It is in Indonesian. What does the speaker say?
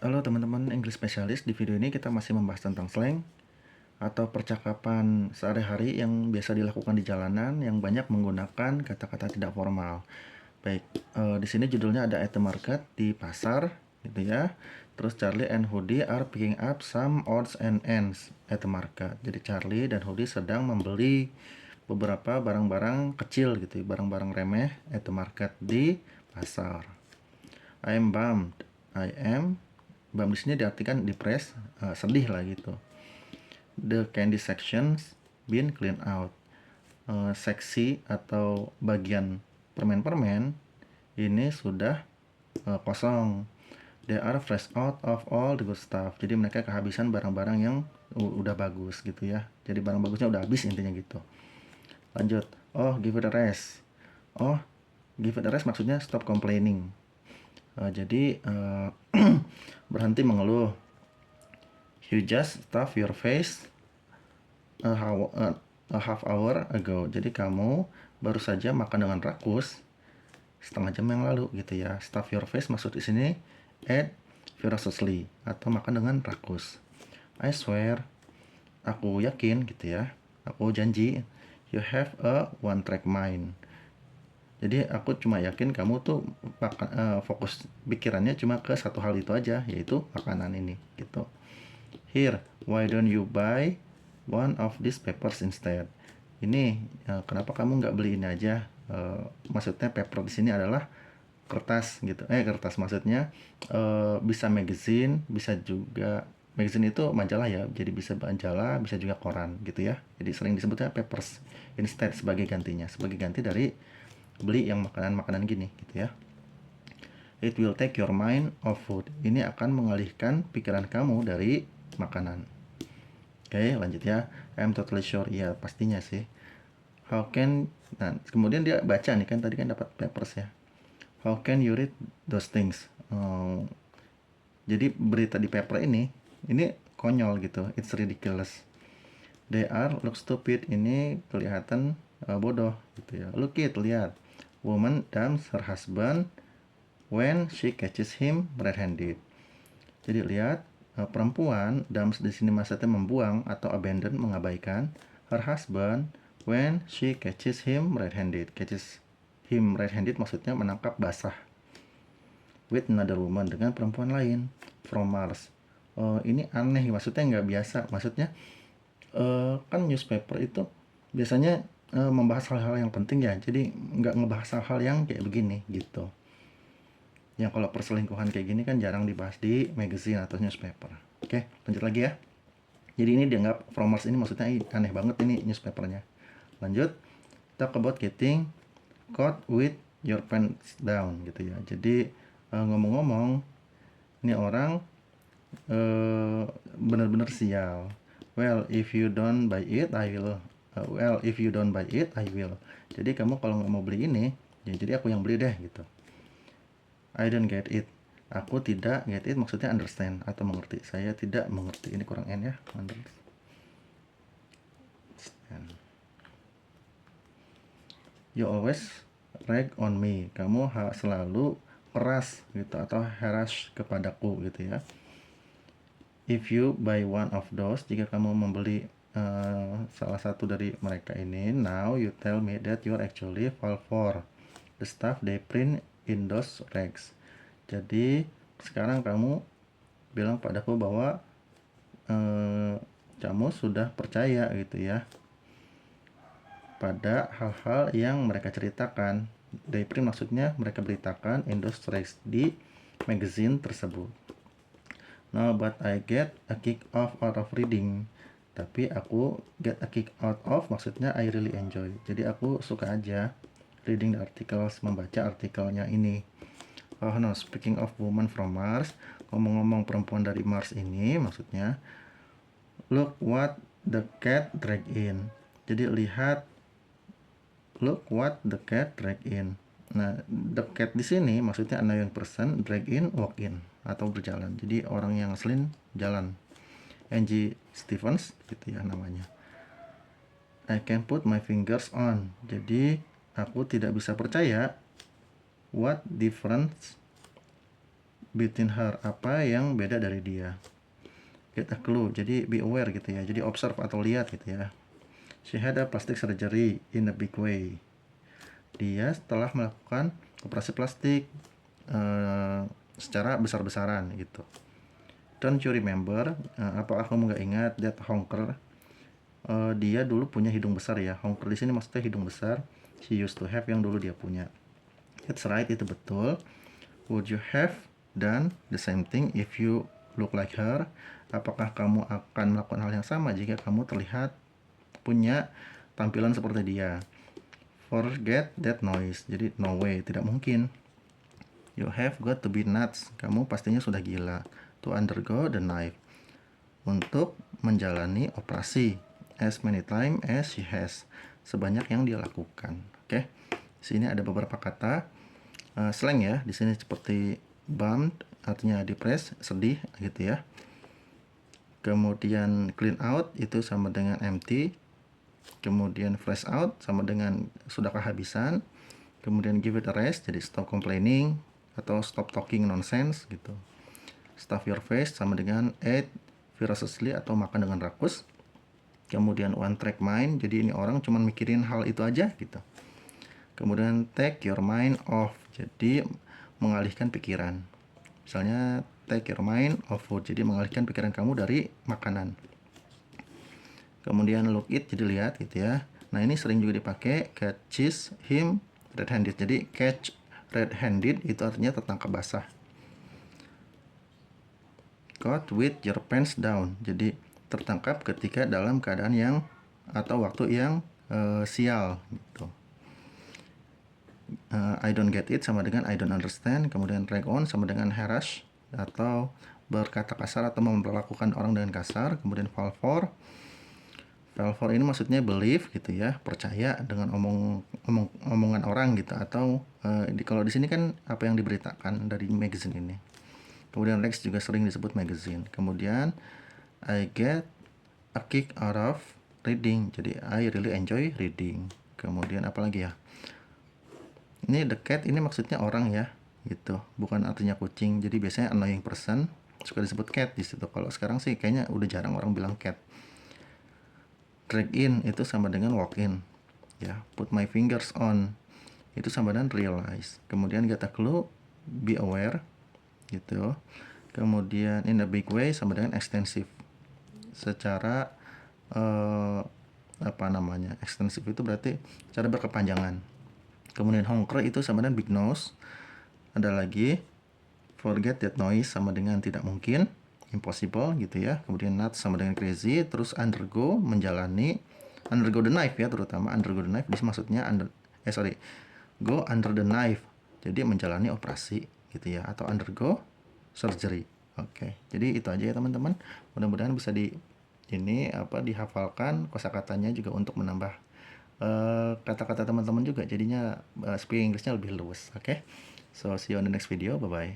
Halo teman-teman English Specialist, di video ini kita masih membahas tentang slang atau percakapan sehari-hari yang biasa dilakukan di jalanan yang banyak menggunakan kata-kata tidak formal. Baik, di sini judulnya ada at the market, di pasar gitu ya. Terus Charlie and Hoodie are picking up some odds and ends at the market. Jadi Charlie dan Hoodie sedang membeli beberapa barang-barang kecil gitu, barang-barang remeh at the market di pasar. I am bummed. I am bummed di sini diartikan depressed, sedih lah gitu. The candy sections been cleaned out. Seksi atau bagian permen-permen ini sudah kosong. They are fresh out of all the good stuff. Jadi mereka kehabisan barang-barang yang udah bagus gitu ya. Jadi barang bagusnya udah habis intinya gitu. Lanjut. Oh, give it a rest. Oh, give it a rest maksudnya stop complaining. Jadi berhenti mengeluh. You just stuff your face a half hour ago. Jadi kamu baru saja makan dengan rakus setengah jam yang lalu gitu ya. Stuff your face maksud di sini eat voraciously atau makan dengan rakus. I swear, aku yakin gitu ya. Aku janji, you have a one track mind. Jadi aku cuma yakin kamu tuh fokus pikirannya cuma ke satu hal itu aja, yaitu makanan ini gitu. Here, why don't you buy one of these papers instead? Ini kenapa kamu nggak beli ini aja? Maksudnya paper di sini adalah kertas gitu. Kertas maksudnya bisa magazine, bisa juga magazine itu majalah ya. Jadi bisa majalah, bisa juga koran gitu ya. Jadi sering disebutnya papers instead sebagai gantinya, sebagai ganti dari beli yang makanan-makanan gini gitu ya. It will take your mind off food. Ini akan mengalihkan pikiran kamu dari makanan. Oke, lanjut ya. I'm totally sure. Ya, pastinya sih. How can... Nah, kemudian dia baca nih kan, tadi kan dapat papers ya. How can you read those things? Jadi berita di paper ini konyol gitu. It's ridiculous. They are look stupid. Ini kelihatan bodoh gitu ya. Look it, lihat. Woman dumps her husband when she catches him red-handed. Jadi lihat, perempuan dumps di sini maksudnya membuang atau abandon, mengabaikan her husband when she catches him red-handed. Catches him red-handed maksudnya menangkap basah. With another woman, dengan perempuan lain. From Mars. Ini aneh, maksudnya nggak biasa. Maksudnya kan newspaper itu biasanya membahas hal-hal yang penting ya. Jadi nggak ngebahas hal-hal yang kayak begini gitu. Yang kalau perselingkuhan kayak gini kan jarang dibahas di magazine atau newspaper. Oke, lanjut lagi ya. Jadi ini dianggap from Mars ini maksudnya aneh banget ini newspapernya. Lanjut, talk about getting caught with your pants down gitu ya. Jadi ngomong-ngomong, ini orang bener-bener sial. Well, if you don't buy it, I will. If you don't buy it, I will. Jadi kamu kalau nggak mau beli ini, ya jadi aku yang beli deh gitu. I don't get it. Aku tidak get it maksudnya understand atau mengerti. Saya tidak mengerti. Ini kurang N ya. Understand. You always rag on me. Kamu selalu peras gitu atau harass kepadaku gitu ya. If you buy one of those, jika kamu membeli salah satu dari mereka ini, now you tell me that you actually fall for the stuff they print in those rags. Jadi sekarang kamu bilang padaku bahwa kamu sudah percaya gitu ya pada hal-hal yang mereka ceritakan. They print maksudnya mereka beritakan in those rags di magazine tersebut. No, but I get a kick off out of reading. Tapi aku get a kick out of maksudnya I really enjoy. Jadi aku suka aja reading the articles, membaca artikelnya ini. Oh no, speaking of woman from Mars, ngomong-ngomong perempuan dari Mars ini maksudnya, look what the cat drag in. Jadi lihat, look what the cat drag in. Nah, the cat di sini maksudnya annoying person, drag in, walk in atau berjalan. Jadi orang yang ngeselin jalan. Angie Stevens gitu ya namanya. I can put my fingers on. Jadi aku tidak bisa percaya what difference between her, apa yang beda dari dia. Get a clue, jadi be aware gitu ya, jadi observe atau lihat gitu ya. She had a plastic surgery in a big way. Dia telah melakukan operasi plastik secara besar-besaran gitu. Don't you remember? Apakah kamu nggak ingat that honker? Dia dulu punya hidung besar ya. Honker di sini maksudnya hidung besar. She used to have, yang dulu dia punya. That's right, itu betul. Would you have done the same thing if you look like her? Apakah kamu akan melakukan hal yang sama jika kamu terlihat punya tampilan seperti dia? Forget that noise. Jadi no way, tidak mungkin. You have got to be nuts. Kamu pastinya sudah gila. To undergo the knife. Untuk menjalani operasi. As many time as she has. Sebanyak yang dia lakukan. Oke. Sini ada beberapa kata slang ya. Di sini seperti bummed, artinya depressed, sedih gitu ya. Kemudian clean out itu sama dengan empty. Kemudian fresh out sama dengan sudah kehabisan. Kemudian give it a rest, jadi stop complaining atau stop talking nonsense gitu. Stuff your face sama dengan eat voraciously atau makan dengan rakus. Kemudian one track mind, jadi ini orang cuma mikirin hal itu aja gitu. Kemudian take your mind off, jadi mengalihkan pikiran. Misalnya take your mind off food, jadi mengalihkan pikiran kamu dari makanan. Kemudian look it, jadi lihat gitu ya. Nah ini sering juga dipakai catches him red-handed. Jadi catch red-handed itu artinya tertangkap basah. Caught with your pants down, jadi tertangkap ketika dalam keadaan yang atau waktu yang sial gitu. I don't get it sama dengan I don't understand. Kemudian drag on sama dengan harass atau berkata kasar atau memperlakukan orang dengan kasar. Kemudian fall for ini maksudnya believe gitu ya, percaya dengan omongan orang gitu, atau kalau di sini kan apa yang diberitakan dari magazine ini. Kemudian Rex juga sering disebut magazine. Kemudian I get a kick out of reading, jadi I really enjoy reading. Kemudian apa lagi ya? Ini the cat ini maksudnya orang ya, gitu, bukan artinya kucing. Jadi biasanya annoying person suka disebut cat di situ. Kalau sekarang sih kayaknya udah jarang orang bilang cat. Drag in itu sama dengan walk in ya. Put my fingers on itu sama dengan realize. Kemudian get a clue, be aware gitu. Kemudian in a big way sama dengan extensive, secara extensive itu berarti cara berkepanjangan. Kemudian honker itu sama dengan big nose. Ada lagi forget that noise sama dengan tidak mungkin, impossible gitu ya. Kemudian nuts sama dengan crazy. Terus undergo, menjalani, undergo the knife ya, terutama undergo the knife. Di maksudnya go under the knife, jadi menjalani operasi gitu ya, atau undergo surgery. Oke, jadi itu aja ya teman-teman. Mudah-mudahan bisa dihafalkan kosakatanya juga untuk menambah kata-kata teman-teman juga, jadinya speaking Englishnya lebih luwes. Oke, so see you on the next video. Bye bye.